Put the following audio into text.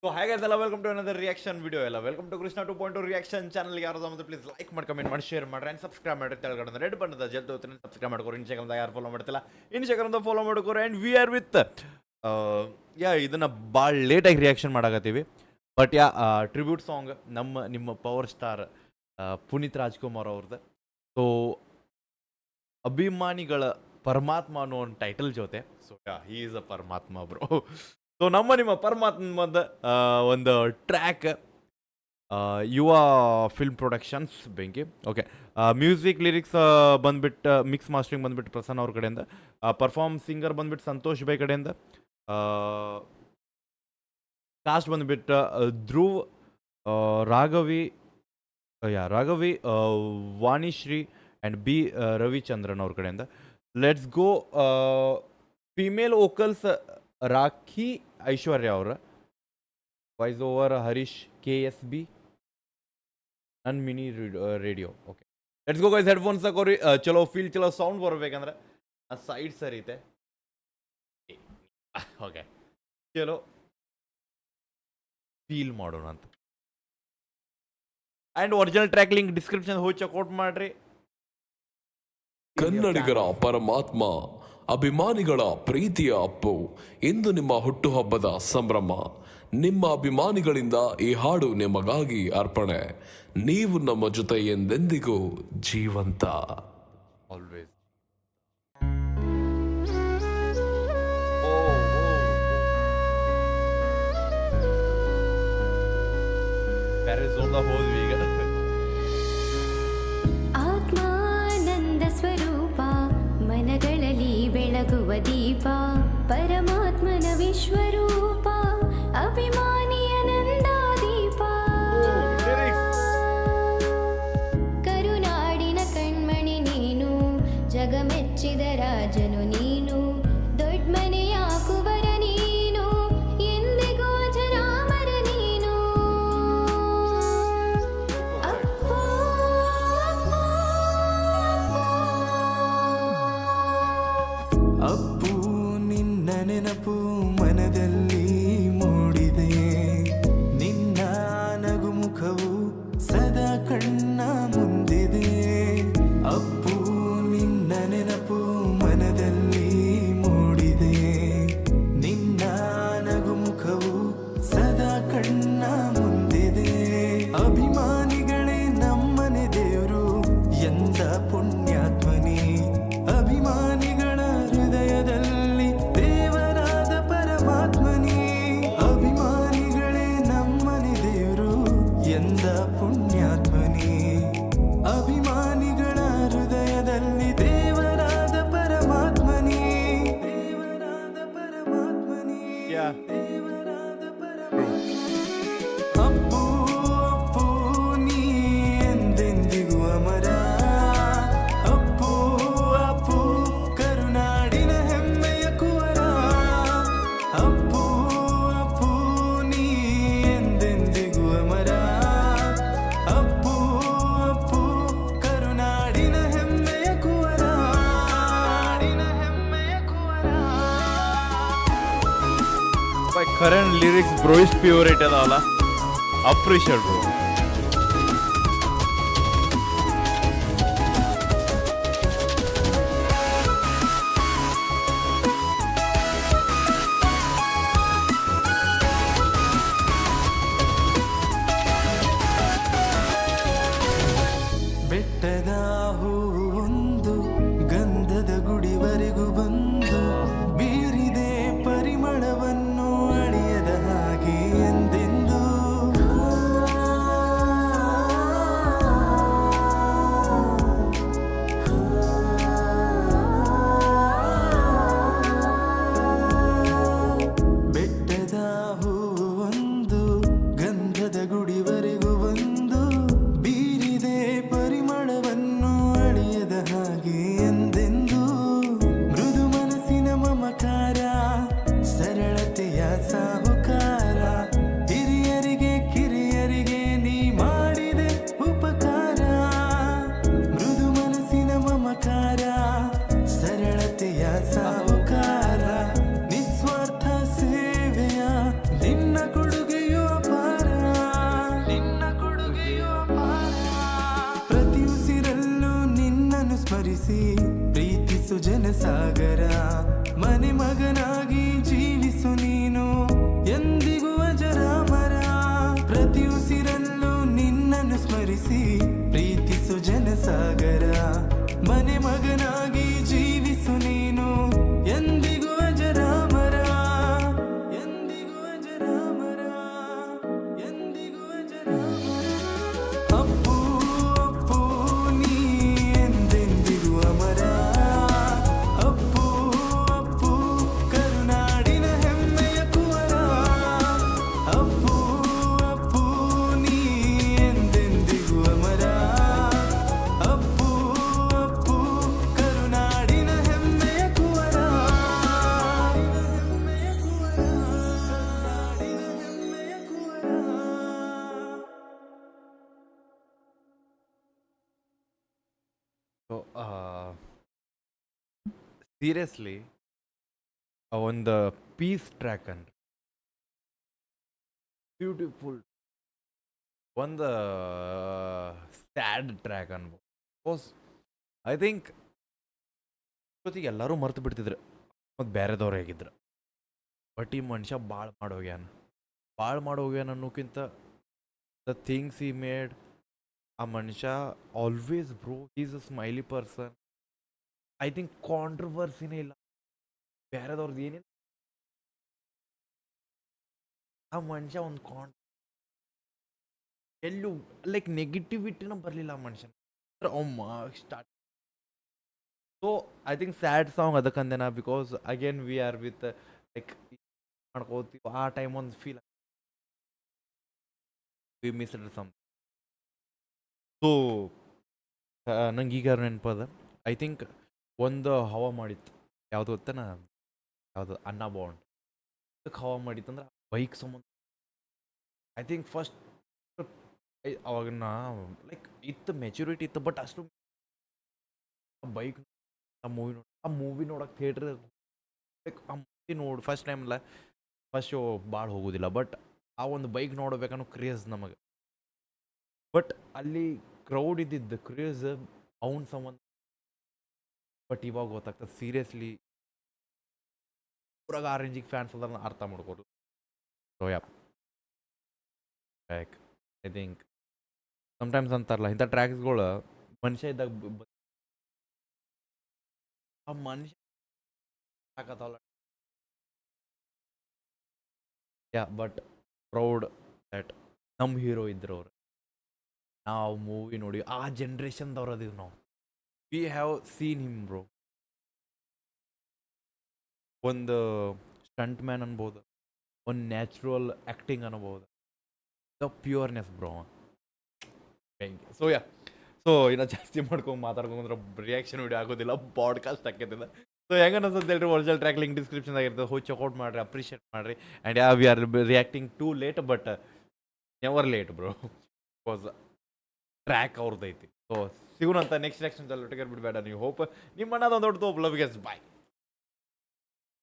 So ಹಾಗಾದ್ರೆ welcome to another reaction video ಎಲ್ಲ welcome to Krishna 2.2 reaction channel. ಯಾರು ಮತ್ತೆ ಪ್ಲೀಸ್ ಲೈಕ್ ಮಾಡಿ, ಕಮೆಂಟ್ ಮಾಡಿ, ಶೇರ್ ಮಾಡಿ ಆ್ಯಂಡ್ ಸಬ್ಸ್ಕ್ರೈಬ್ ಮಾಡಿ. ತೆಳಗಡೆ ರೆಡ್ ಬಣ್ಣದ ಜಲ್ದಿ ಹೋಗ್ತೀನಿ, ಸಬ್ಸ್ಕ್ರೈಬ್ ಮಾಡ್ಕೋರಿ. ಇನ್ಸ್ಟಾಗ್ರಾಮ್ದಾಗ ಯಾರು ಫಾಲೋ ಮಾಡ್ತಿಲ್ಲ ಇನ್ಸ್ಟಾಗ್ರಾಮ್ದಾಗ ಫಾಲೋ ಮಾಡ್ಕೋರಿ. ಆ್ಯಂಡ್ ವಿ ಆರ್ ವಿತ್ ಇದನ್ನು ಭಾಳ ಲೇಟಾಗಿ ರಿಯಾಕ್ಷನ್ ಮಾಡಾಕತ್ತೀವಿ. ಬಟ್ ಟ್ರಿಬ್ಯೂಟ್ ಸಾಂಗ್ ನಿಮ್ಮ ಪವರ್ ಸ್ಟಾರ್ ಪುನೀತ್ ರಾಜ್ಕುಮಾರ್ ಅವ್ರದ್ದು. ಸೊ ಅಭಿಮಾನಿಗಳ ಪರಮಾತ್ಮ ಅನ್ನೋ ಒಂದು ಟೈಟಲ್ ಜೊತೆ ಸೊ ಹೀ ಈಸ್ ಅ ಪರಮಾತ್ಮ ಬ್ರೋ. ಸೊ ನಿಮ್ಮ ಪರಮಾತ್ಮದ ಒಂದು ಟ್ರ್ಯಾಕ್ ಯುವ ಫಿಲ್ಮ್ ಪ್ರೊಡಕ್ಷನ್ಸ್ ಬೆಂಕಿ. ಓಕೆ, ಮ್ಯೂಸಿಕ್ ಲಿರಿಕ್ಸ್ ಬಂದ್ಬಿಟ್ಟು ಮಿಕ್ಸ್ ಮಾಸ್ಟರಿಂಗ್ ಬಂದ್ಬಿಟ್ಟು ಪ್ರಸನ್ನ ಅವ್ರ ಕಡೆಯಿಂದ, ಪರ್ಫಾರ್ಮ್ ಸಿಂಗರ್ ಬಂದ್ಬಿಟ್ಟು ಸಂತೋಷ್ ಬೈ ಕಡೆಯಿಂದ, ಕಾಸ್ಟ್ ಬಂದ್ಬಿಟ್ಟು ಧ್ರುವ್, ರಾಘವಿ ವಾಣಿಶ್ರೀ ಆ್ಯಂಡ್ ಬಿ ರವಿಚಂದ್ರನ್ ಅವ್ರ ಕಡೆಯಿಂದ. Let's go. Female vocals Rakhi Aishwarya ಅವರ, ವಾಯ್ಸ್ ಓವರ್ ಹರೀಶ್ KSB, ನನ್ mini radio. Okay, let's go guys. Headphones ಹಾಕೋರಿ, ಚಲೋ ಫೀಲ್ ಚಲೋ ಸೌಂಡ್ ಬರ್ಬೇಕಂದ್ರೆ ಆ ಸೈಡ್ ಸರಿತೆ. ಓಕೆ, ಚಲೋ ಫೀಲ್ ಮಾಡೋಣ ಅಂತ. And original track link description ಹೋಗಿ ಚೆಕ್ಔಟ್ ಮಾಡ್ರಿ. ಕನ್ನಡಿಗರ ಪರಮಾತ್ಮ, ಅಭಿಮಾನಿಗಳ ಪ್ರೀತಿಯ ಅಪ್ಪು, ಇಂದು ನಿಮ್ಮ ಹುಟ್ಟುಹಬ್ಬದ ಸಂಭ್ರಮ. ನಿಮ್ಮ ಅಭಿಮಾನಿಗಳಿಂದ ಈ ಹಾಡು ನಿಮಗಾಗಿ ಅರ್ಪಣೆ. ನೀವು ನಮ್ಮ ಜೊತೆ ಎಂದೆಂದಿಗೂ ಜೀವಂತ. ಆಲ್ವೇಸ್. ಪ್ಯಾರಿಸ್ನಿಂದ ಹೋದ್ವಿ ಈಗ. ಆತ್ಮಾನಂದ ಸ್ವರೂಪ, ಮನಗಳಲ್ಲಿ ಬೆಳಗುವ ದೀಪ, ಪರಮಾತ್ಮನ ವಿಶ್ವರೂಪ, ಅಭಿಮಾನಿಯ ನಂದಾದೀಪ. ಕರುನಾಡಿನ ಕಣ್ಮಣಿ ನೀನು, ಜಗಮೆಚ್ಚಿದ ರಾಜನು ನೀನು, ದೊಡ್ಮನೆಯ ಕುವರ ನೀನು, ಎಂದಿಗೂ ಅಜರಾಮರ ನೀನು. ಅಪ್ಪೋ ಅಪ್ಪು, ನಿನ್ನ ನೆನಪು ಮನದಲ್ಲಿ ಮೂಡಿದೆ, ನಿನ್ನ ನಗುಮುಖವು ಸದಾ ಕಣ್ಣ ಮುಂದಿದೆ. ಅಪ್ಪು, ನಿನ್ನ ನೆನಪು ಮನದಲ್ಲಿ ಮೂಡಿದೆ, ನಿನ್ನ ನಗುಮುಖವು ಸದಾ ಕಣ್ಣ ಮುಂದಿದೆ. ಅಭಿಮಾನಿಗಳೇ ನಮ್ಮನೆ ದೇವರು, ಎಂದ ಪುಣ್ಯಾತ್ಮನಿ, ಅಭಿಮಾನಿಗಳ ಹೃದಯದಲ್ಲಿ ದೇವರಾದ ಪರಮಾತ್ಮನಿ. ಅಭಿಮಾನಿಗಳೇ ನಮ್ಮನೆ ದೇವರು, ಎಂದ ಪುಣ್ಯಾತ್ಮನಿ, ಅಭಿಮಾನಿಗಳ ಹೃದಯದಲ್ಲಿ ದೇವರಾದ ಪರಮಾತ್ಮನಿ, ದೇವರಾದ ಪರಮಾತ್ಮನಿ, ದೇವರಾದ ಪರಮಾತ್ಮನಿ. ಅಪ್ಪು ಅಪ್ಪು ನೀ ಎಂದೆಂದಿಗೂ ಅಮರ. ಅಪ್ಪು ಅಪ್ಪು ಕರುನಾಡಿನ ಹೆಮ್ಮೆಯ ಕುವರ. ಅಪ್ಪು ಅಪ್ಪು ನೀ ಎಂದೆಂದಿಗೂ ಅಮರ. ಅಪ್ಪು ಅಪ್ಪು ಕರುನಾಡಿನ ಹೆಮ್ಮೆಯ ಕುವರ, ನಾಡಿನ ಹೆಮ್ಮೆಯ ಕುವರ. ಬೈ ಕರೆಂಟ್ ಲಿರಿಕ್ಸ್ ಬ್ರೋ ಇಷ್ಟು ಪ್ಯೂರಿಟಿ ಅದಾವಲ್ಲ, ಅಪ್ರಿಷಿಯೇಟ್ ಬ್ರೋ. ಬೆಟ್ಟದ ಹೂವೊಂದು ಗಂಧದ ಗುಡಿವರೆಗೂ ಬಂದು ಬೀರಿದೆ ಪರಿಮಳವನ್ನು ಅಳಿಯದ ಹಾಗೆ ಎಂದೆಂದು. ಸ್ಮರಿಸಿ ಪ್ರೀತಿಸು ಜನಸಾಗರ ಮನೆ ಮಗನಾಗಿ ಜೀವಿಸು ನೀನು ಎಂದಿಗೂ ಅಜರಾಮರ ಪ್ರತಿ ಉಸಿರಲ್ಲೂ ನಿನ್ನನ್ನು ಸ್ಮರಿಸಿ ಪ್ರೀತಿಸು ಜನಸಾಗರ ಮನೆ ಮಗನಾಗಿ ಜೀವಿಸು ನೀನು ಎಂದಿಗೂ ಅಜರಾಮರ ಎಂದಿಗೂ ಅಜರಾಮರ ಎಂದಿಗೂ ಅಜರಾಮರ ಅಪ್ಪು ಅಪ್ಪು ನೀ ಎಂದೆಂದಿಗೂ ಅಮರ ಅಪ್ಪು ಅಪ್ಪು ಕರುನಾಡಿನ ಹೆಮ್ಮೆಯ ಕುವರ ಅಪ್ಪು ಅಪ್ಪು ನೀ ಎಂದೆಂದಿಗೂ ಅಮರ ಅಪ್ಪು ಅಪ್ಪು ಕರುನಾಡಿನ ಹೆಮ್ಮೆಯ ಕುವರ ಹೆಮ್ಮೆಯ ಕುವರ ನಾಡಿನ ಹೆಮ್ಮೆಯ ಕುವರ. ಸೊ ಸೀರಿಯಸ್ಲಿ ಒಂದು ಪೀಸ್ ಟ್ರ್ಯಾಕ್ ಅನ್ರಿ ಬ್ಯೂಟಿಫುಲ್ ಒಂದು ಸ್ಯಾಡ್ ಟ್ರ್ಯಾಕ್ ಅನ್ಬೋದು. ಬಿಕಾಸ್ ಐ ಥಿಂಕ್ ಜೊತೆಗೆ ಎಲ್ಲರೂ ಮರ್ತು ಬಿಡ್ತಿದ್ರು ಮತ್ತು ಬೇರೆದವ್ರು ಹೇಗಿದ್ರು. ಬಟ್ ಈ ಮನುಷ್ಯ ಭಾಳ ಮಾಡೋಗ್ಯಾನ ಅನ್ನೋಕ್ಕಿಂತ ದ ಥಿಂಗ್ಸ್ ಈ ಮೇಡ್. ಆ ಮನುಷ್ಯ always bro is a smiley person. I think ಕಾಂಟ್ರವರ್ಸಿನೇ ಇಲ್ಲ ಬೇರೆದವ್ರದ್ದು ಏನಿಲ್ಲ. ಆ ಮನುಷ್ಯ ಒಂದು ಎಲ್ಲೂ ಲೈಕ್ ನೆಗೆಟಿವಿಟಿನ ಬರಲಿಲ್ಲ ಆ ಮನುಷ್ಯನ start. So I think sad song ಅದಕ್ಕಂದೇನ because again we are with like ಮಾಡ್ಕೋತೀವಿ ಆ ಟೈಮ್ ಒಂದು feel we missed something. So ನಂಗೆ ಈಗ ನೆನಪದ ಐ ಥಿಂಕ್ ಒಂದು ಹವಾ ಮಾಡಿತ್ತು ಯಾವುದು ಗೊತ್ತೇನ, ಯಾವುದು ಅನ್ನ ಬಾಂಡ್ ಅದಕ್ಕೆ ಹವಾ ಮಾಡಿತ್ತಂದ್ರೆ ಬೈಕ್ ಸಂಬಂಧ. ಐ ಥಿಂಕ್ ಫಸ್ಟ್ ಅವಾಗ ನಾ ಲೈಕ್ ಇತ್ತು ಮೆಚುರಿಟಿ ಇತ್ತು, ಬಟ್ ಅಷ್ಟು ಬೈಕ್ ಆ ಮೂವಿ ನೋಡಕ್ಕೆ ಥಿಯೇಟ್ರ್ ಲೈಕ್ ಆ ಮೂವಿ ನೋಡಿ ಫಸ್ಟ್ ಟೈಮ್ ಅಲ್ಲ, ಫಸ್ಟ್ ಶೋ ಭಾಳ ಹೋಗೋದಿಲ್ಲ, ಬಟ್ ಆ ಒಂದು ಬೈಕ್ ನೋಡ್ಬೇಕನ್ನೋ ಕ್ರೇಜ್ ನಮಗೆ. ಬಟ್ ಅಲ್ಲಿ ಕ್ರೌಡ್ ಇದ್ದಿದ್ದು ಕ್ರೇಜ್ ಅವನ ಸಂಬಂಧ. ಬಟ್ ಇವಾಗ ಗೊತ್ತಾಗ್ತದೆ ಸೀರಿಯಸ್ಲಿ ಊರಾಗ ಆ ರೇಂಜಿಗೆ ಫ್ಯಾನ್ಸ್ ಅದನ್ನ ಅರ್ಥ ಮಾಡ್ಕೊಡು. So ya like I think sometimes ಅಂತಾರಲ್ಲ ಇಂಥ ಟ್ರ್ಯಾಕ್ಸ್ಗಳು ಮನುಷ್ಯ ಇದ್ದಾಗ ಆ ಮನುಷ್ಯ ಸಾಕತ್ತವಲ್ಲ. ಯಾ ಬಟ್ ಪ್ರೌಡ್ ದ್ಯಾಟ್ ನಮ್ಮ ಹೀರೋ ಇದ್ರು ಅವ್ರು. ನಾವು ಮೂವಿ ನೋಡಿ ಆ ಜನ್ರೇಷನ್ದವ್ರು ಅದೀವಿ ನಾವು. We have seen him bro. ಒಂದು ಸ್ಟಂಟ್ ಮ್ಯಾನ್ ಅನ್ಬೋದು, ಒಂದು ನ್ಯಾಚುರಲ್ ಆ್ಯಕ್ಟಿಂಗ್ ಅನ್ಬೋದು, the pureness bro. So ya so ಇನ್ನು ಜಾಸ್ತಿ ಮಾಡ್ಕೊಂಡು ಮಾತಾಡ್ಕೊಂಡ್ರೆ ರಿಯಾಕ್ಷನ್ ವಿಡಿಯೋ ಆಗೋದಿಲ್ಲ, ಪಾಡ್ಕಾಸ್ಟ್ ಹಾಕಿದ್ದಿಲ್ಲ. ಸೊ ಹೆಂಗೆ ಅನ್ಸುತ್ತೆ ಹೇಳ್ರಿ, ಒರಿಜಿನಲ್ ಟ್ರ್ಯಾಕ್ ಲಿಂಕ್ ಡಿಸ್ಕ್ರಿಪ್ಷನ್ದಾಗ ಇರ್ತದೆ, ಹೋಗಿ ಚೆಕ್ಔಟ್ ಮಾಡಿರಿ, ಅಪ್ರಿಷಿಯೇಟ್ ಮಾಡಿರಿ. And yeah we are reacting too late but never late bro, because track ಅವ್ರದ್ದು ಐತಿ. ಸೊ ಸಿಗೋಣಂತ ನೆಕ್ಸ್ಟ್ ರಿಯಾಕ್ಷನ್ ಒಟ್ಟಿಗೆ ಬಿಡಬೇಡ ನೀವು. ಹೋಪ್ ನಿಮ್ಮ ಅಣ್ಣದೊಂದು ದೊಡ್ಡ ತೋಪ್. ಲವ್ ಗೆಸ್ ಬಾಯ್.